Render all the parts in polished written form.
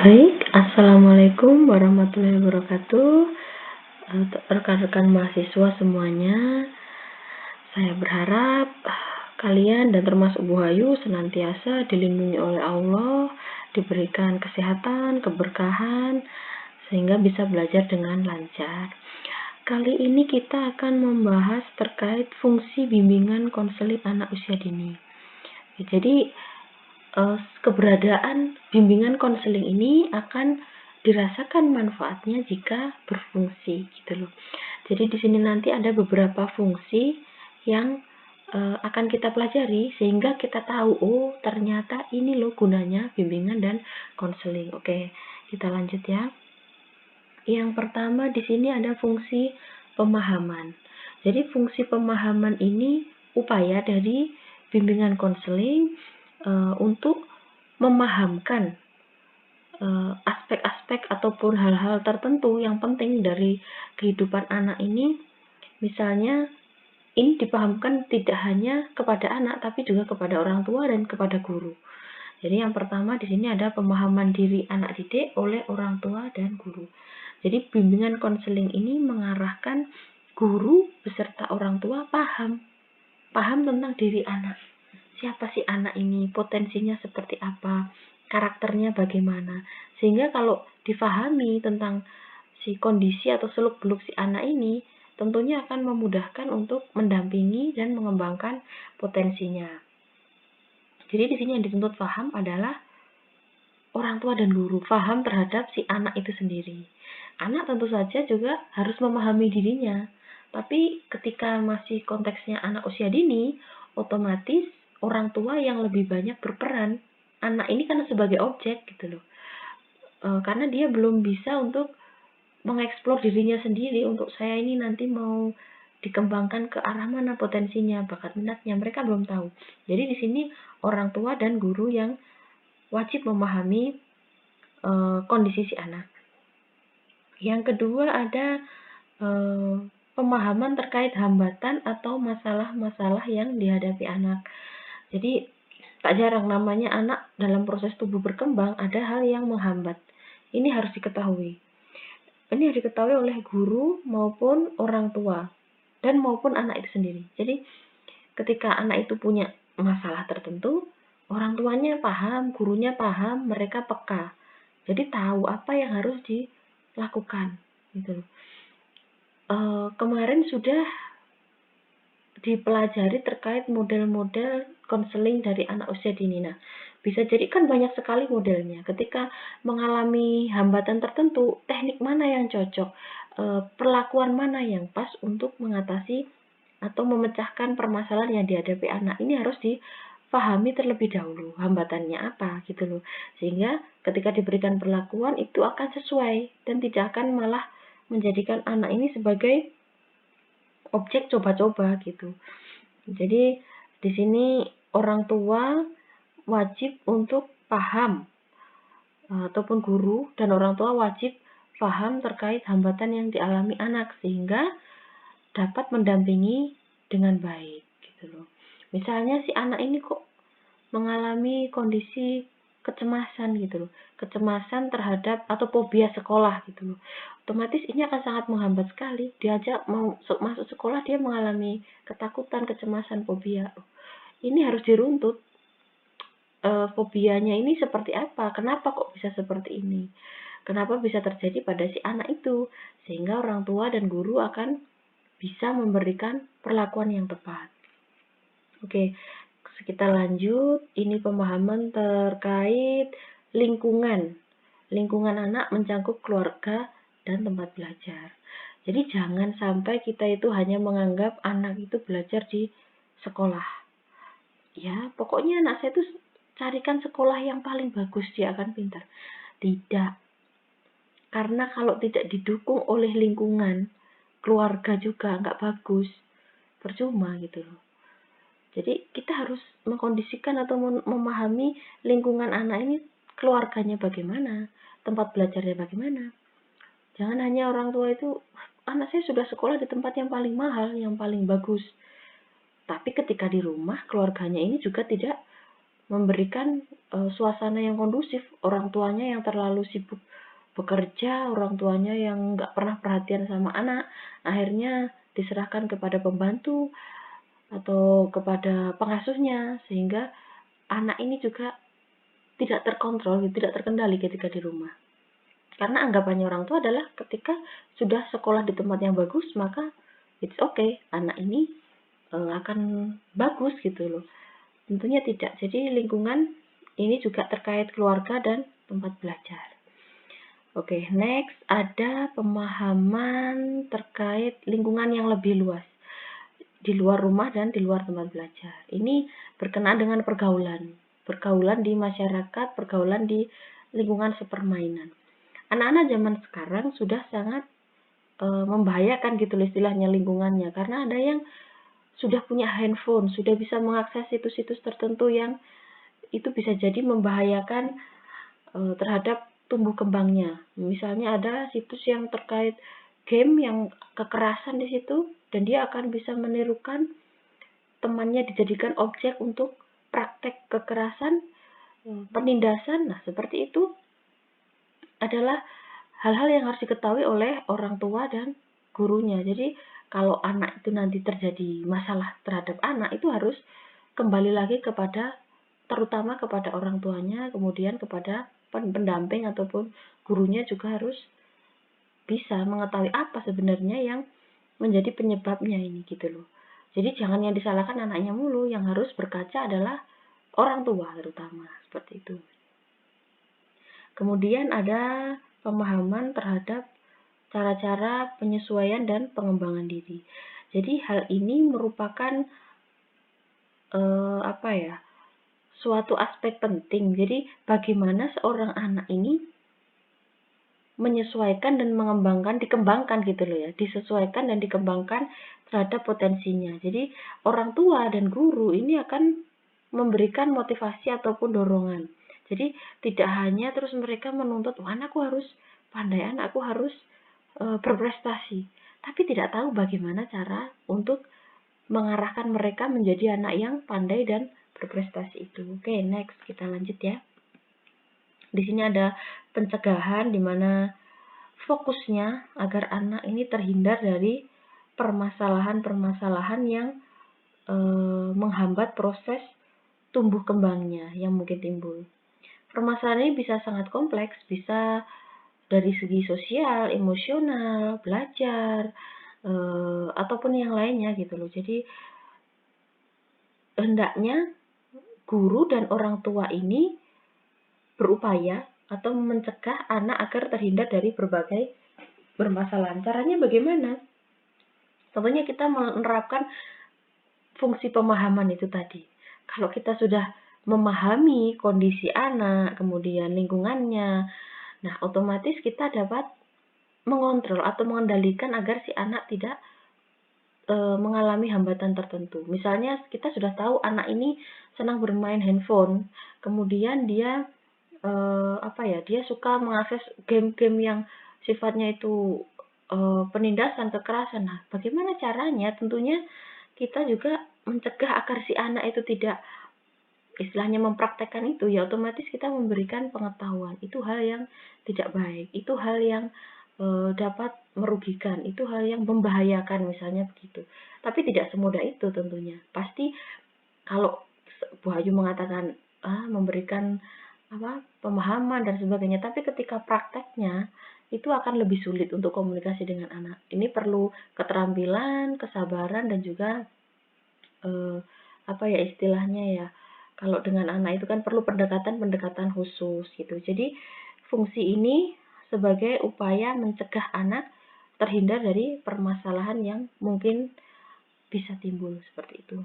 Baik, Assalamualaikum warahmatullahi wabarakatuh. Rekan-rekan mahasiswa semuanya, saya berharap kalian dan termasuk Bu Hayu senantiasa dilindungi oleh Allah, diberikan kesehatan, keberkahan, sehingga bisa belajar dengan lancar. Kali ini kita akan membahas terkait fungsi bimbingan konseling anak usia dini. Jadi, keberadaan bimbingan konseling ini akan dirasakan manfaatnya jika berfungsi gitu loh. Jadi di sini nanti ada beberapa fungsi yang akan kita pelajari sehingga kita tahu, oh ternyata ini loh gunanya bimbingan dan konseling. Oke, kita lanjut ya. Yang pertama di sini ada fungsi pemahaman. Jadi fungsi pemahaman ini upaya dari bimbingan konseling untuk memahamkan aspek-aspek ataupun hal-hal tertentu yang penting dari kehidupan anak ini. Misalnya ini dipahamkan tidak hanya kepada anak tapi juga kepada orang tua dan kepada guru. Jadi yang pertama di sini ada pemahaman diri anak didik oleh orang tua dan guru. Jadi bimbingan konseling ini mengarahkan guru beserta orang tua paham tentang diri anak. Siapa sih anak ini, potensinya seperti apa, karakternya bagaimana. Sehingga kalau difahami tentang si kondisi atau seluk-beluk si anak ini, tentunya akan memudahkan untuk mendampingi dan mengembangkan potensinya. Jadi di sini yang dituntut paham adalah orang tua dan guru, paham terhadap si anak itu sendiri. Anak tentu saja juga harus memahami dirinya. Tapi ketika masih konteksnya anak usia dini, otomatis orang tua yang lebih banyak berperan. Anak ini kan sebagai objek gitu loh. Karena dia belum bisa untuk mengeksplor dirinya sendiri. Untuk saya ini nanti mau dikembangkan ke arah mana potensinya, bakat minatnya, mereka belum tahu. Jadi di sini orang tua dan guru yang wajib memahami kondisi si anak. Yang kedua ada pemahaman terkait hambatan atau masalah-masalah yang dihadapi anak. Jadi tak jarang namanya anak dalam proses tubuh berkembang ada hal yang menghambat. Ini harus diketahui. Ini harus diketahui oleh guru maupun orang tua dan maupun anak itu sendiri. Jadi ketika anak itu punya masalah tertentu, orang tuanya paham, gurunya paham, mereka peka. Jadi tahu apa yang harus dilakukan gitu. Kemarin sudah dipelajari terkait model-model konseling dari anak usia dini. Nah, bisa jadi kan banyak sekali modelnya. Ketika mengalami hambatan tertentu, teknik mana yang cocok, perlakuan mana yang pas untuk mengatasi atau memecahkan permasalahan yang dihadapi anak. Ini harus dipahami terlebih dahulu hambatannya apa gitu loh. Sehingga ketika diberikan perlakuan itu akan sesuai dan tidak akan malah menjadikan anak ini sebagai objek coba-coba gitu. Jadi di sini orang tua wajib untuk paham ataupun guru dan orang tua wajib paham terkait hambatan yang dialami anak sehingga dapat mendampingi dengan baik gitu loh. Misalnya si anak ini kok mengalami kondisi kecemasan gitu loh. Kecemasan terhadap atau fobia sekolah gitu loh. Otomatis ini akan sangat menghambat sekali. Diajak mau masuk sekolah dia mengalami ketakutan, kecemasan, fobia. Ini harus diruntut. Fobianya ini seperti apa? Kenapa kok bisa seperti ini? Kenapa bisa terjadi pada si anak itu? Sehingga orang tua dan guru akan bisa memberikan perlakuan yang tepat. Oke, kita lanjut. Ini pemahaman terkait lingkungan. Lingkungan anak mencakup keluarga dan tempat belajar. Jadi jangan sampai kita itu hanya menganggap anak itu belajar di sekolah. Ya, pokoknya anak saya itu carikan sekolah yang paling bagus, dia akan pintar. Tidak. Karena kalau tidak didukung oleh lingkungan, keluarga juga nggak bagus. Percuma gitu loh. Jadi kita harus mengkondisikan atau memahami lingkungan anak ini, keluarganya bagaimana, tempat belajarnya bagaimana. Jangan hanya orang tua itu, anak saya sudah sekolah di tempat yang paling mahal, yang paling bagus. Tapi ketika di rumah, keluarganya ini juga tidak memberikan suasana yang kondusif. Orang tuanya yang terlalu sibuk bekerja, orang tuanya yang nggak pernah perhatian sama anak, akhirnya diserahkan kepada pembantu atau kepada pengasuhnya, sehingga anak ini juga tidak terkontrol, tidak terkendali ketika di rumah. Karena anggapannya orang tua adalah ketika sudah sekolah di tempat yang bagus, maka it's okay, anak ini akan bagus gitu loh. Tentunya tidak. Jadi lingkungan ini juga terkait keluarga dan tempat belajar. Oke, next ada pemahaman terkait lingkungan yang lebih luas di luar rumah dan di luar tempat belajar. Ini berkenaan dengan pergaulan di masyarakat, pergaulan di lingkungan sepermainan. Anak-anak zaman sekarang sudah sangat membahayakan gitu istilahnya lingkungannya, karena ada yang sudah punya handphone, sudah bisa mengakses situs-situs tertentu yang itu bisa jadi membahayakan terhadap tumbuh kembangnya. Misalnya ada situs yang terkait game yang kekerasan di situ, dan dia akan bisa menirukan temannya dijadikan objek untuk praktek kekerasan, penindasan. Nah, seperti itu adalah hal-hal yang harus diketahui oleh orang tua dan gurunya. Jadi kalau anak itu nanti terjadi masalah terhadap anak, itu harus kembali lagi kepada, terutama kepada orang tuanya, kemudian kepada pendamping ataupun gurunya juga harus bisa mengetahui apa sebenarnya yang menjadi penyebabnya ini gitu loh. Jadi jangan yang disalahkan anaknya mulu, yang harus berkaca adalah orang tua terutama, seperti itu. Kemudian ada pemahaman terhadap cara-cara penyesuaian dan pengembangan diri. Jadi hal ini merupakan suatu aspek penting. Jadi bagaimana seorang anak ini menyesuaikan dan dikembangkan gitu loh ya, disesuaikan dan dikembangkan terhadap potensinya. Jadi orang tua dan guru ini akan memberikan motivasi ataupun dorongan. Jadi tidak hanya terus mereka menuntut, anakku harus pandai, anakku harus berprestasi, tapi tidak tahu bagaimana cara untuk mengarahkan mereka menjadi anak yang pandai dan berprestasi itu. Oke, next kita lanjut ya. Di sini ada pencegahan di mana fokusnya agar anak ini terhindar dari permasalahan-permasalahan yang menghambat proses tumbuh kembangnya yang mungkin timbul. Permasalahan ini bisa sangat kompleks, bisa dari segi sosial, emosional, belajar, ataupun yang lainnya gitu loh. Jadi hendaknya guru dan orang tua ini berupaya atau mencegah anak agar terhindar dari berbagai permasalahan. Caranya bagaimana? Tentunya kita menerapkan fungsi pemahaman itu tadi. Kalau kita sudah memahami kondisi anak, kemudian lingkungannya, nah otomatis kita dapat mengontrol atau mengendalikan agar si anak tidak mengalami hambatan tertentu. Misalnya kita sudah tahu anak ini senang bermain handphone, kemudian dia dia suka mengakses game-game yang sifatnya itu penindasan, kekerasan. Nah, bagaimana caranya? Tentunya kita juga mencegah agar si anak itu tidak istilahnya mempraktekkan itu, ya otomatis kita memberikan pengetahuan. Itu hal yang tidak baik, itu hal yang dapat merugikan, itu hal yang membahayakan misalnya begitu. Tapi tidak semudah itu tentunya. Pasti kalau Bu Ayu mengatakan memberikan pemahaman dan sebagainya, tapi ketika prakteknya itu akan lebih sulit untuk komunikasi dengan anak. Ini perlu keterampilan, kesabaran, dan juga istilahnya ya, kalau dengan anak itu kan perlu pendekatan khusus gitu. Jadi fungsi ini sebagai upaya mencegah anak terhindar dari permasalahan yang mungkin bisa timbul seperti itu.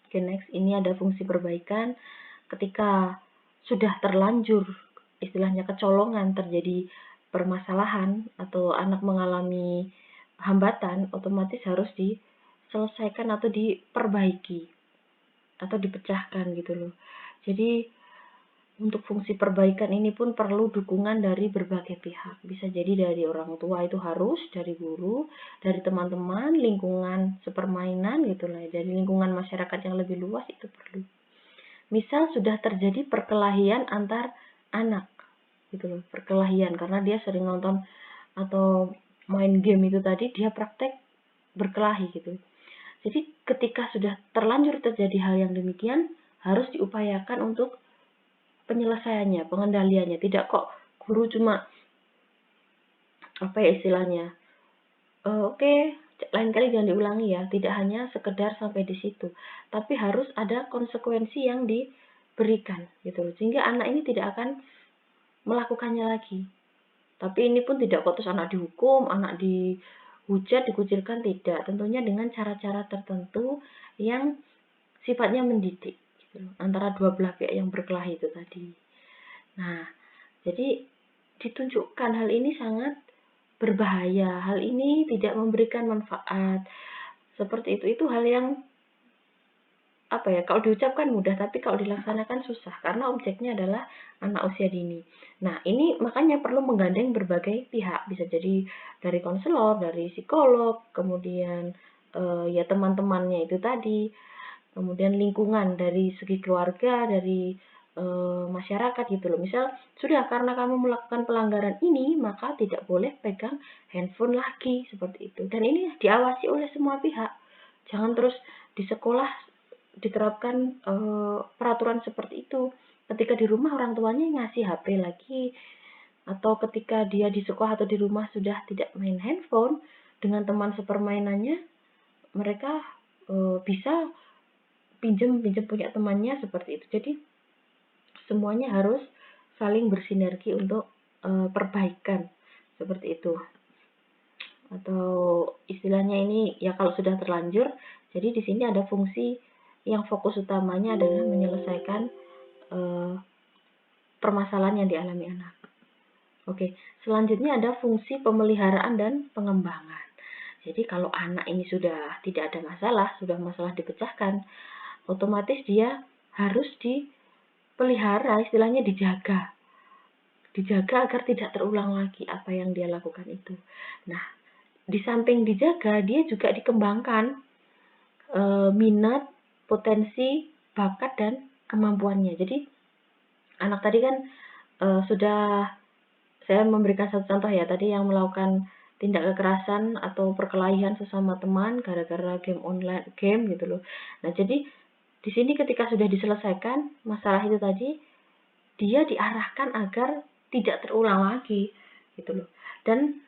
Oke, next, ini ada fungsi perbaikan. Ketika sudah terlanjur istilahnya kecolongan, terjadi permasalahan atau anak mengalami hambatan, otomatis harus diselesaikan atau diperbaiki atau dipecahkan gitu loh. Jadi untuk fungsi perbaikan ini pun perlu dukungan dari berbagai pihak. Bisa jadi dari orang tua itu harus, dari guru, dari teman-teman, lingkungan sepermainan gitu lah, dari lingkungan masyarakat yang lebih luas itu perlu. misal sudah terjadi perkelahian antar anak gitu loh, perkelahian karena dia sering nonton atau main game itu tadi, dia praktek berkelahi gitu. Jadi ketika sudah terlanjur terjadi hal yang demikian, harus diupayakan untuk penyelesaiannya, pengendaliannya. Tidak kok guru cuma apa ya istilahnya, oke, lain kali jangan diulangi ya. Tidak hanya sekedar sampai di situ, tapi harus ada konsekuensi yang diberikan gitu loh. Sehingga anak ini tidak akan melakukannya lagi. Tapi ini pun tidak kok terus anak dihukum, anak dihujat, dikucilkan, tidak. Tentunya dengan cara-cara tertentu yang sifatnya mendidik gitu loh, antara dua belah pihak yang berkelahi itu tadi. Nah, jadi ditunjukkan hal ini sangat berbahaya, hal ini tidak memberikan manfaat. Seperti itu hal yang apa ya, kalau diucapkan mudah tapi kalau dilaksanakan susah karena objeknya adalah anak usia dini. Nah, ini makanya perlu menggandeng berbagai pihak, bisa jadi dari konselor, dari psikolog, kemudian ya teman-temannya itu tadi, kemudian lingkungan dari segi keluarga, dari masyarakat gitu loh. Misal, sudah karena kamu melakukan pelanggaran ini, maka tidak boleh pegang handphone lagi, seperti itu. Dan ini diawasi oleh semua pihak. Jangan terus di sekolah diterapkan peraturan seperti itu. Ketika di rumah orang tuanya ngasih HP lagi, atau ketika dia di sekolah atau di rumah sudah tidak main handphone dengan teman sepermainannya, mereka bisa pinjam punya temannya seperti itu. Jadi semuanya harus saling bersinergi untuk perbaikan seperti itu. Atau istilahnya ini ya kalau sudah terlanjur, jadi di sini ada fungsi yang fokus utamanya adalah menyelesaikan permasalahan yang dialami anak. Oke, selanjutnya ada fungsi pemeliharaan dan pengembangan. Jadi kalau anak ini sudah tidak ada masalah, sudah masalah dipecahkan, otomatis dia harus dipelihara, istilahnya dijaga. Dijaga agar tidak terulang lagi apa yang dia lakukan itu. Nah, di samping dijaga, dia juga dikembangkan minat, potensi, bakat, dan kemampuannya. Jadi, anak tadi kan sudah saya memberikan satu contoh ya, tadi yang melakukan tindak kekerasan atau perkelahian sesama teman gara-gara game online, game gitu loh. Nah, jadi di sini ketika sudah diselesaikan masalah itu tadi, dia diarahkan agar tidak terulang lagi gitu loh. Dan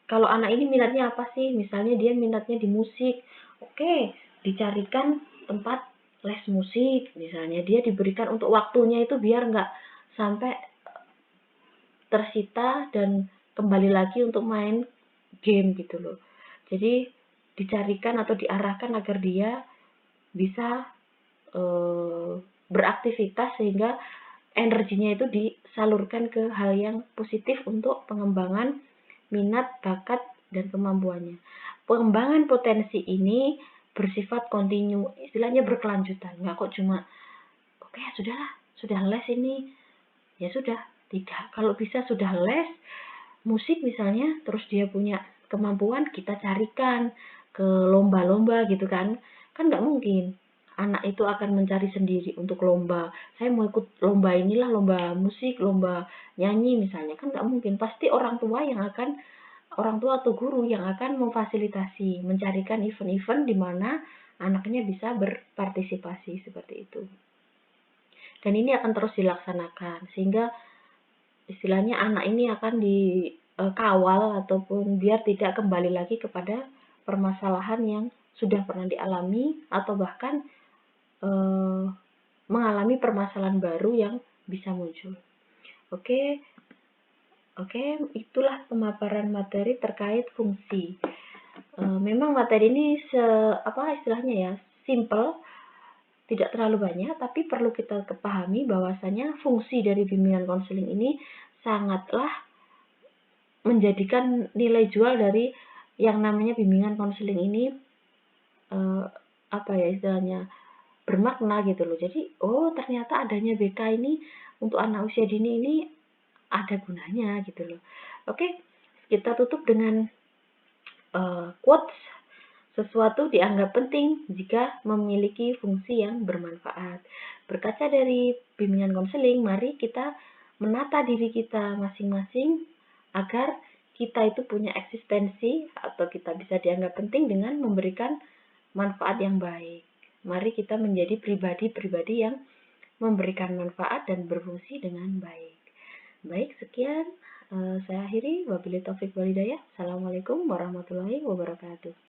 kalau anak ini minatnya apa sih? Misalnya dia minatnya di musik. Oke, dicarikan tempat les musik. Misalnya dia diberikan untuk waktunya itu biar nggak sampai tersita dan kembali lagi untuk main game gitu loh. Jadi dicarikan atau diarahkan agar dia bisa beraktivitas sehingga energinya itu disalurkan ke hal yang positif untuk pengembangan minat, bakat, dan kemampuannya. Pengembangan potensi ini bersifat kontinu, istilahnya berkelanjutan. Nggak kok cuma, oke ya sudahlah, sudah les ini, ya sudah, tidak. Kalau bisa sudah les, musik misalnya, terus dia punya kemampuan, kita carikan ke lomba-lomba gitu kan. Kan nggak mungkin anak itu akan mencari sendiri untuk lomba. Saya mau ikut lomba inilah, lomba musik, lomba nyanyi misalnya. Kan nggak mungkin. Pasti orang tua atau guru yang akan memfasilitasi, mencarikan event-event di mana anaknya bisa berpartisipasi seperti itu. Dan ini akan terus dilaksanakan sehingga istilahnya anak ini akan dikawal ataupun biar tidak kembali lagi kepada permasalahan yang sudah pernah dialami atau bahkan mengalami permasalahan baru yang bisa muncul. Oke, itulah pemaparan materi terkait fungsi. Memang materi ini istilahnya ya, simple, tidak terlalu banyak, tapi perlu kita kepahami bahwasanya fungsi dari bimbingan konseling ini sangatlah menjadikan nilai jual dari yang namanya bimbingan konseling ini istilahnya bermakna gitu loh. Jadi, ternyata adanya BK ini untuk anak usia dini ini ada gunanya gitu loh. Oke, kita tutup dengan quotes. Sesuatu dianggap penting jika memiliki fungsi yang bermanfaat. Berkaca dari bimbingan konseling, mari kita menata diri kita masing-masing agar kita itu punya eksistensi atau kita bisa dianggap penting dengan memberikan manfaat yang baik. Mari kita menjadi pribadi-pribadi yang memberikan manfaat dan berfungsi dengan baik. Baik, sekian. Saya akhiri. Wabillahi taufiq wal hidayah. Assalamualaikum warahmatullahi wabarakatuh.